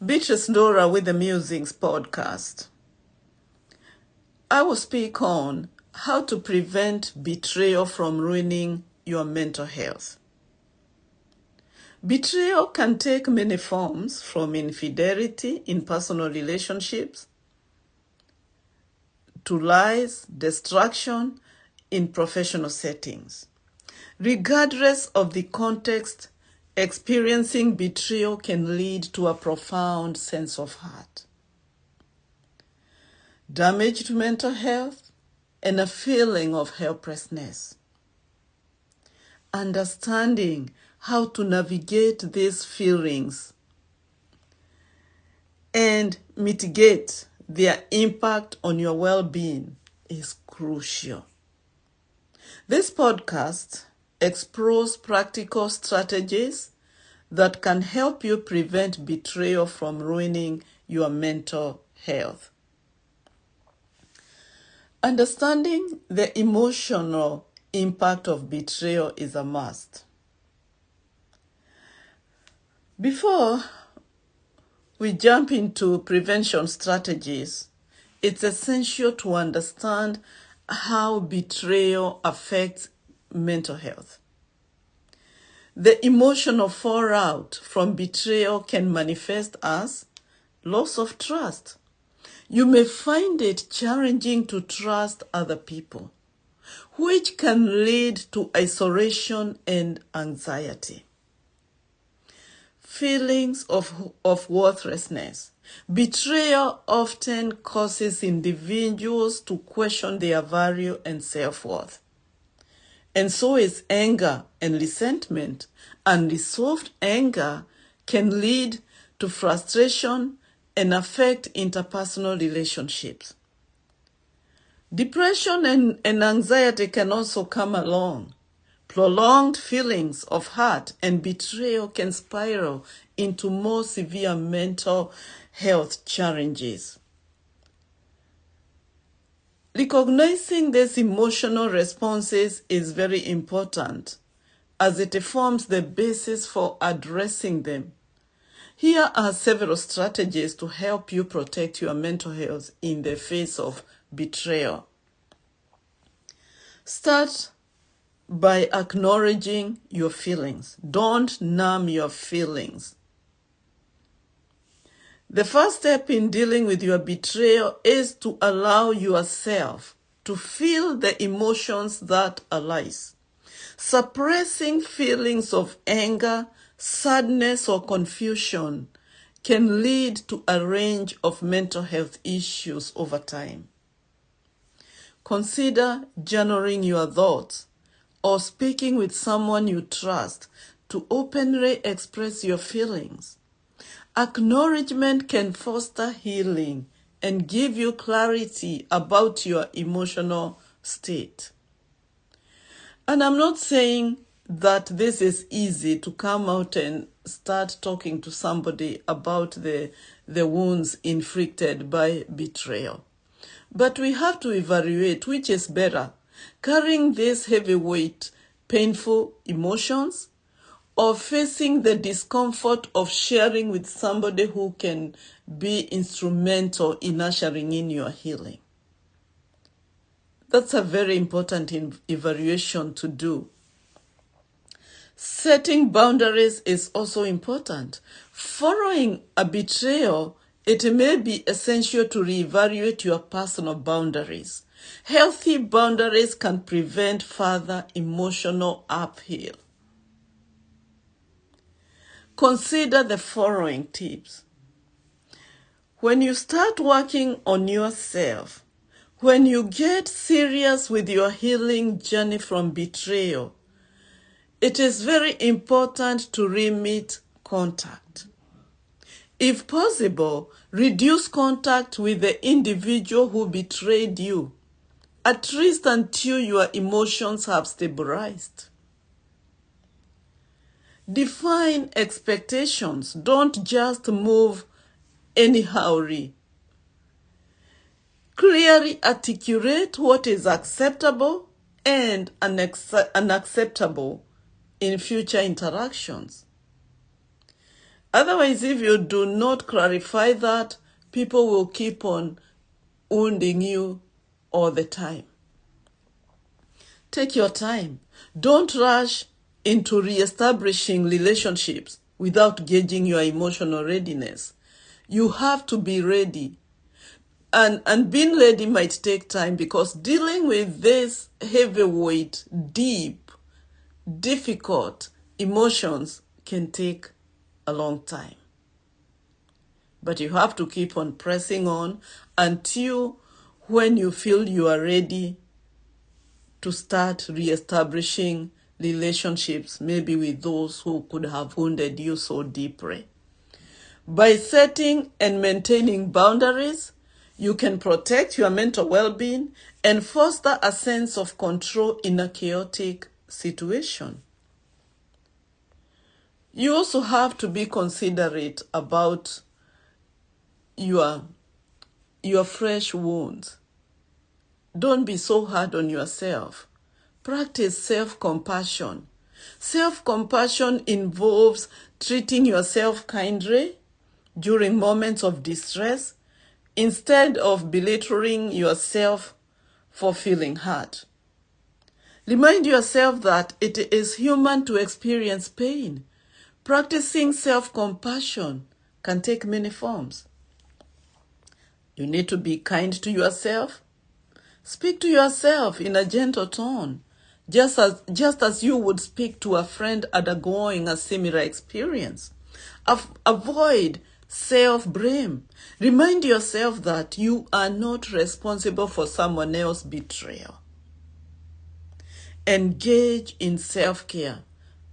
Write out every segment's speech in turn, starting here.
Beatrice Dora with the Musings podcast. I will speak on how to prevent betrayal from ruining your mental health. Betrayal can take many forms, from infidelity in personal relationships to lies, destruction in professional settings. Regardless of the context, experiencing betrayal can lead to a profound sense of hurt, damage to mental health, and a feeling of helplessness. Understanding how to navigate these feelings and mitigate their impact on your well-being is crucial. This podcast explores practical strategies that can help you prevent betrayal from ruining your mental health. Understanding the emotional impact of betrayal is a must. Before we jump into prevention strategies, it's essential to understand how betrayal affects mental health. The emotional fallout from betrayal can manifest as loss of trust. You may find it challenging to trust other people, which can lead to isolation and anxiety. Feelings of worthlessness. Betrayal often causes individuals to question their value and self-worth. And so is anger and resentment. Unresolved anger can lead to frustration and affect interpersonal relationships. Depression and anxiety can also come along. Prolonged feelings of hurt and betrayal can spiral into more severe mental health challenges. Recognizing these emotional responses is very important, as it forms the basis for addressing them. Here are several strategies to help you protect your mental health in the face of betrayal. Start by acknowledging your feelings. Don't numb your feelings. The first step in dealing with your betrayal is to allow yourself to feel the emotions that arise. Suppressing feelings of anger, sadness, or confusion can lead to a range of mental health issues over time. Consider journaling your thoughts or speaking with someone you trust to openly express your feelings. Acknowledgement can foster healing and give you clarity about your emotional state. And I'm not saying that this is easy to come out and start talking to somebody about the wounds inflicted by betrayal. But we have to evaluate which is better, carrying these heavyweight, painful emotions, or facing the discomfort of sharing with somebody who can be instrumental in ushering in your healing. That's a very important evaluation to do. Setting boundaries is also important. Following a betrayal, it may be essential to reevaluate your personal boundaries. Healthy boundaries can prevent further emotional upheaval. Consider the following tips. When you start working on yourself, when you get serious with your healing journey from betrayal, it is very important to limit contact. If possible, reduce contact with the individual who betrayed you, at least until your emotions have stabilized. Define expectations. Don't just move anyhow. Clearly articulate what is acceptable and unacceptable in future interactions. Otherwise, if you do not clarify that, people will keep on wounding you all the time. Take your time. Don't rush into reestablishing relationships without gauging your emotional readiness. You have to be ready. And being ready might take time, because dealing with this heavyweight, deep, difficult emotions can take a long time. But you have to keep on pressing on until when you feel you are ready to start reestablishing relationships, maybe with those who could have wounded you so deeply. By setting and maintaining boundaries, you can protect your mental well-being and foster a sense of control in a chaotic situation. You also have to be considerate about your fresh wounds. Don't be so hard on yourself. Practice self-compassion. Self-compassion involves treating yourself kindly during moments of distress instead of belittling yourself for feeling hurt. Remind yourself that it is human to experience pain. Practicing self-compassion can take many forms. You need to be kind to yourself. Speak to yourself in a gentle tone, just as you would speak to a friend undergoing a similar experience. Avoid self-blame. Remind yourself that you are not responsible for someone else's betrayal. Engage in self-care.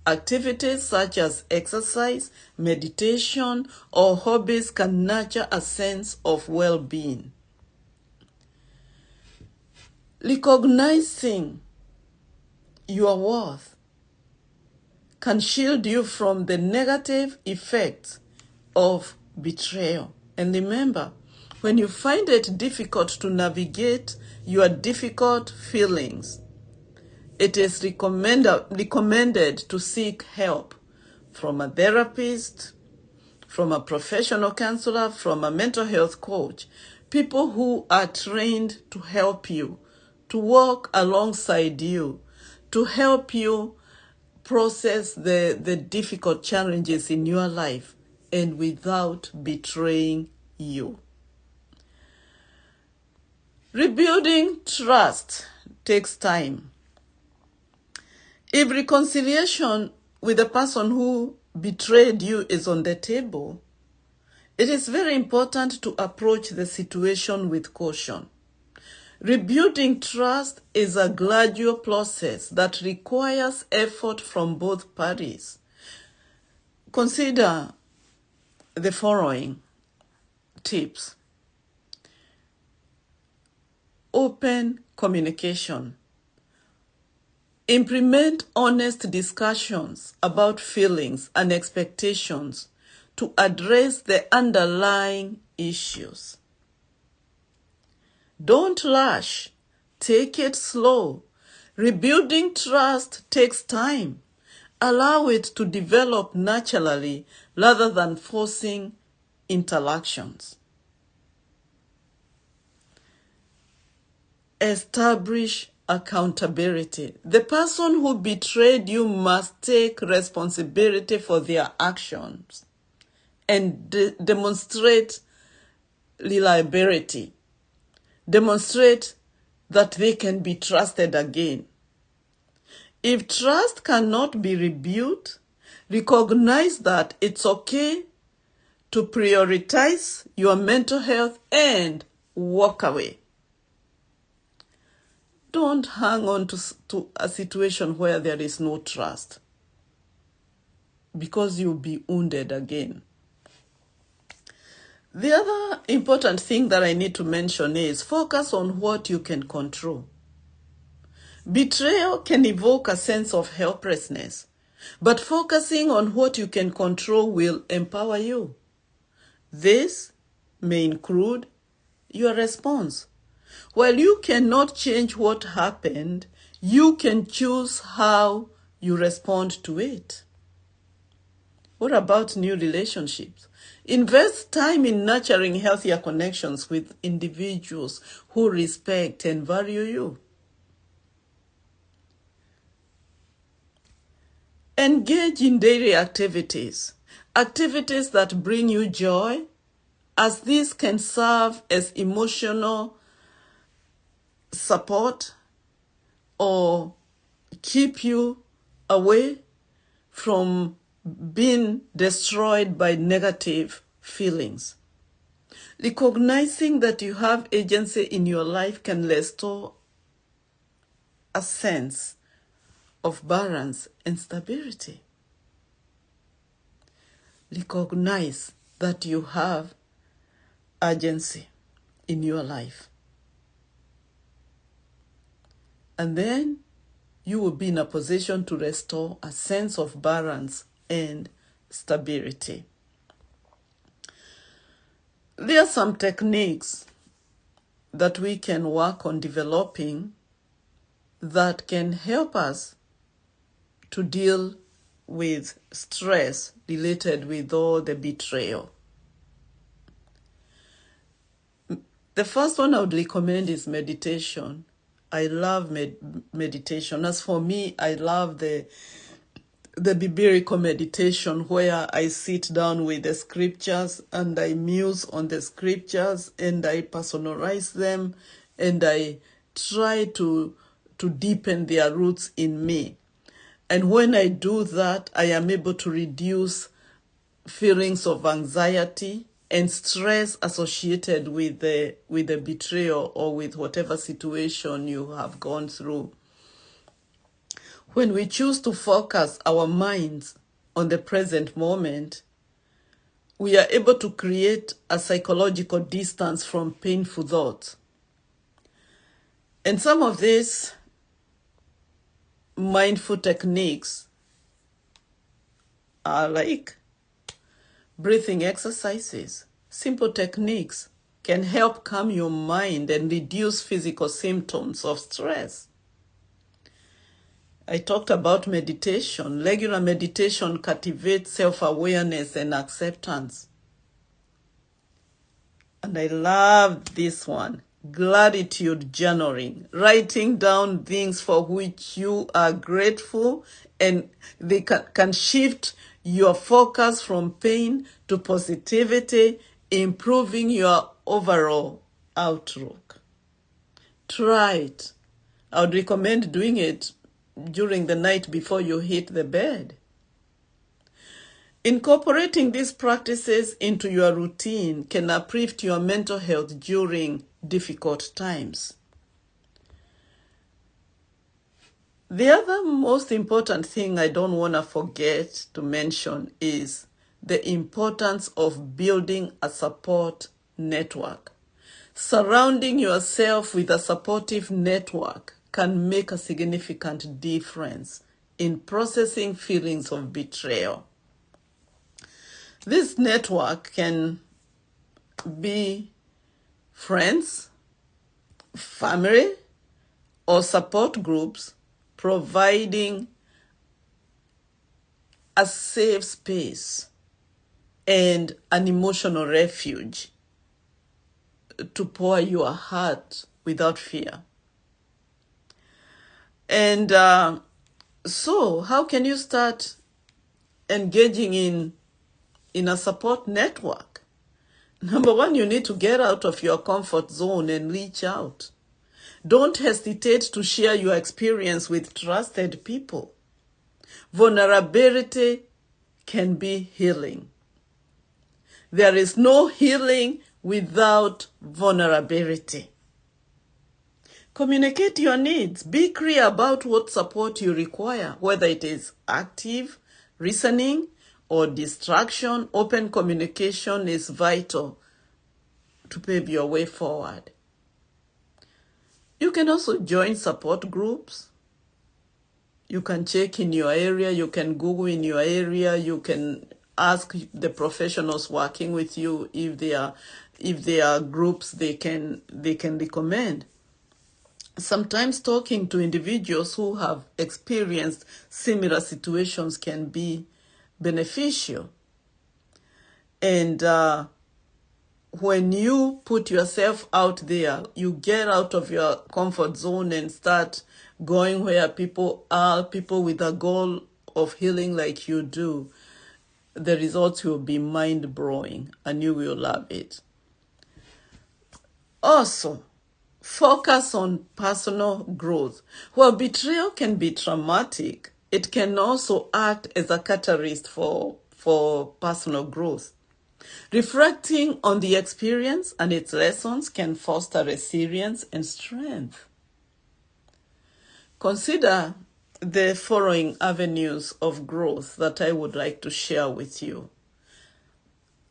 Activities such as exercise, meditation, or hobbies can nurture a sense of well-being. Recognizing your worth can shield you from the negative effects of betrayal. And remember, when you find it difficult to navigate your difficult feelings, it is recommended to seek help from a therapist, from a professional counselor, from a mental health coach, people who are trained to help you, to walk alongside you, to help you process the difficult challenges in your life and without betraying you. Rebuilding trust takes time. If reconciliation with the person who betrayed you is on the table, it is very important to approach the situation with caution. Rebuilding trust is a gradual process that requires effort from both parties. Consider the following tips. Open communication. Implement honest discussions about feelings and expectations to address the underlying issues. Don't rush. Take it slow. Rebuilding trust takes time. Allow it to develop naturally rather than forcing interactions. Establish accountability. The person who betrayed you must take responsibility for their actions and demonstrate reliability. Demonstrate that they can be trusted again. If trust cannot be rebuilt, recognize that it's okay to prioritize your mental health and walk away. Don't hang on to a situation where there is no trust, because you'll be wounded again. The other important thing that I need to mention is focus on what you can control. Betrayal can evoke a sense of helplessness, but focusing on what you can control will empower you. This may include your response. While you cannot change what happened, you can choose how you respond to it. What about new relationships? Invest time in nurturing healthier connections with individuals who respect and value you. Engage in daily activities that bring you joy, as these can serve as emotional support or keep you away from being destroyed by negative feelings. Recognizing that you have agency in your life can restore a sense of balance and stability. Recognize that you have agency in your life. And then you will be in a position to restore a sense of balance and stability. There are some techniques that we can work on developing that can help us to deal with stress related with all the betrayal. The first one I would recommend is meditation. I love meditation. As for me, I love the biblical meditation where I sit down with the scriptures and I muse on the scriptures and I personalize them and I try to deepen their roots in me. And when I do that, I am able to reduce feelings of anxiety and stress associated with the betrayal or with whatever situation you have gone through. When we choose to focus our minds on the present moment, we are able to create a psychological distance from painful thoughts. And some of these mindful techniques are like breathing exercises. Simple techniques can help calm your mind and reduce physical symptoms of stress. I talked about meditation. Regular meditation cultivates self-awareness and acceptance. And I love this one. Gratitude journaling. Writing down things for which you are grateful, and they can shift your focus from pain to positivity, improving your overall outlook. Try it. I would recommend doing it during the night before you hit the bed. Incorporating these practices into your routine can uplift your mental health during difficult times. The other most important thing I don't want to forget to mention is the importance of building a support network. Surrounding yourself with a supportive network can make a significant difference in processing feelings of betrayal. This network can be friends, family, or support groups, providing a safe space and an emotional refuge to pour your heart without fear. And so how can you start engaging in a support network? Number one, you need to get out of your comfort zone and reach out. Don't hesitate to share your experience with trusted people. Vulnerability can be healing. There is no healing without vulnerability. Communicate your needs. Be clear about what support you require, whether it is active listening or distraction. Open communication is vital to pave your way forward. You can also join support groups. You can check in your area. You can Google in your area. You can ask the professionals working with you if there are groups they can recommend. Sometimes talking to individuals who have experienced similar situations can be beneficial. And when you put yourself out there, you get out of your comfort zone and start going where people are, people with a goal of healing like you do, the results will be mind-blowing and you will love it. Also, focus on personal growth. While betrayal can be traumatic, it can also act as a catalyst for personal growth. Reflecting on the experience and its lessons can foster resilience and strength. Consider the following avenues of growth that I would like to share with you.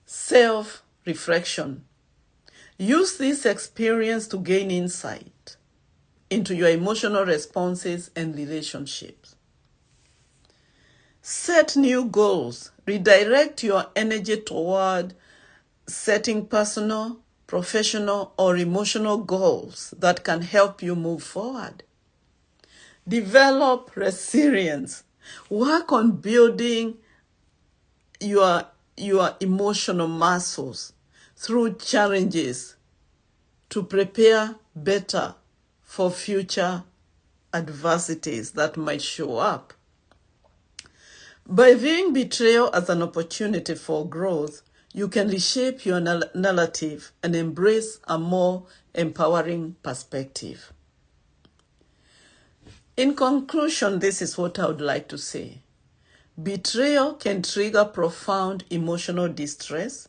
Self-reflection. Use this experience to gain insight into your emotional responses and relationships. Set new goals. Redirect your energy toward setting personal, professional, or emotional goals that can help you move forward. Develop resilience. Work on building your emotional muscles through challenges to prepare better for future adversities that might show up. By viewing betrayal as an opportunity for growth, you can reshape your narrative and embrace a more empowering perspective. In conclusion, this is what I would like to say. Betrayal can trigger profound emotional distress,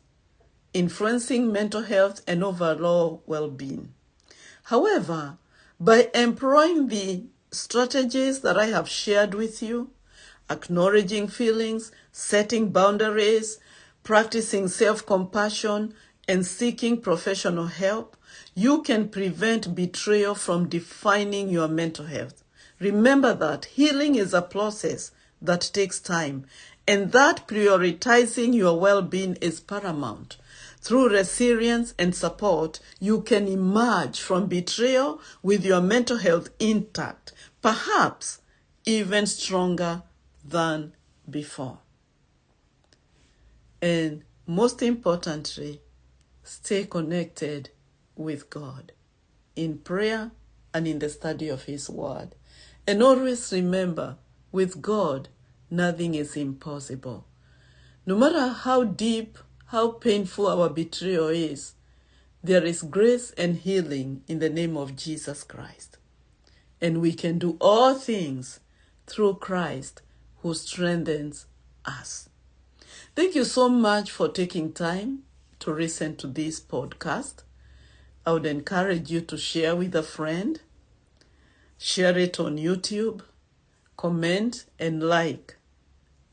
influencing mental health and overall well-being. However, by employing the strategies that I have shared with you, acknowledging feelings, setting boundaries, practicing self-compassion, and seeking professional help, you can prevent betrayal from defining your mental health. Remember that healing is a process that takes time, and that prioritizing your well-being is paramount. Through resilience and support, you can emerge from betrayal with your mental health intact, perhaps even stronger than before. And most importantly, stay connected with God in prayer and in the study of His Word. And always remember, with God, nothing is impossible. No matter how deep, how painful our betrayal is, there is grace and healing in the name of Jesus Christ. And we can do all things through Christ who strengthens us. Thank you so much for taking time to listen to this podcast. I would encourage you to share with a friend, share it on YouTube, comment and like.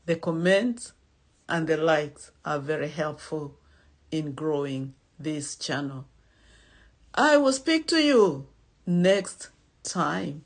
The comments and the likes are very helpful in growing this channel. I will speak to you next time.